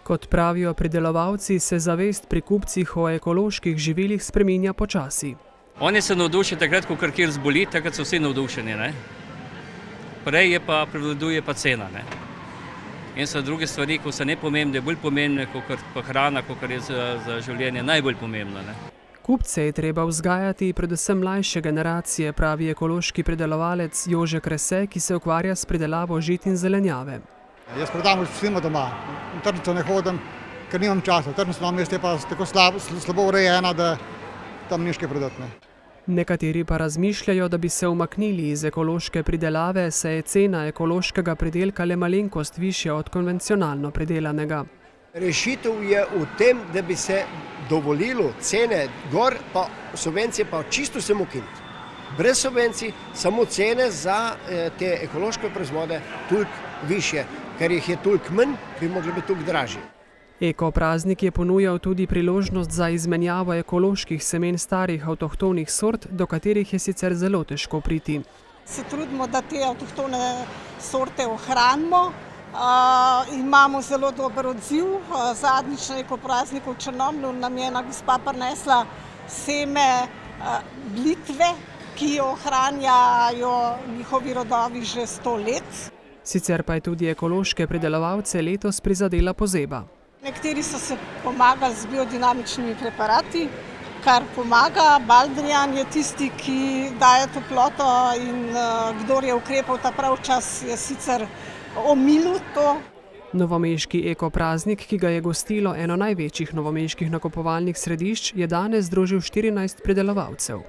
Kot pravijo pridelovalci, se zavest pri kupcih o ekoloških živilih spreminja počasi. Oni se navdušijo takrat, ko kjer zboli, takrat so vsi navdušeni. Ne? Prej prevladuje pa cena. Ne? In so druge stvari, ko so nepomembne, bolj pomembne, kot pa hrana, kot je za življenje najbolj pomembno. Ne? Kupce je treba vzgajati, predvsem mlajše generacije, pravi ekološki pridelovalec Jože Krese, ki se ukvarja s pridelavo žit in zelenjave. Jaz predam vsem doma. V tržnico ne hodim, ker nimam časa. Tržnica je pa tako slabo urejena, da tam nišče prodati. Nekateri pa razmišljajo, da bi se umaknili iz ekološke pridelave, saj je cena ekološkega pridelka le malenkost višja od konvencionalno pridelanega. Rešitev je v tem, da bi se dovolilo cene gor, pa subvencije pa čisto vsem ukiniti. Brez subvencij, samo cene za te ekološke proizvode toliko višje, ker jih je toliko manj, bi mogli biti toliko dražji. Eko praznik je ponujal tudi priložnost za izmenjavo ekoloških semen starih avtohtonih sort, do katerih je sicer zelo težko priti. Se trudimo, da te avtohtone sorte ohranimo. Imamo zelo dober odziv. Zadnjič na eko prazniku v Črnomlju nam je ena gospa prinesla seme blitve, ki jo ohranjajo njihovi rodovi že 100 let. Sicer pa je tudi ekološke pridelovalce letos prizadela pozeba. Nekateri so se pomagali z biodinamičnimi preparati, kar pomaga. Baldrijan je tisti, ki daje toploto in kdor je ukrepal ta prav čas, je sicer omilil to. Novomeški eko praznik, ki ga je gostilo eno največjih novomeških nakupovalnih središč, je danes združil 14 pridelovalcev.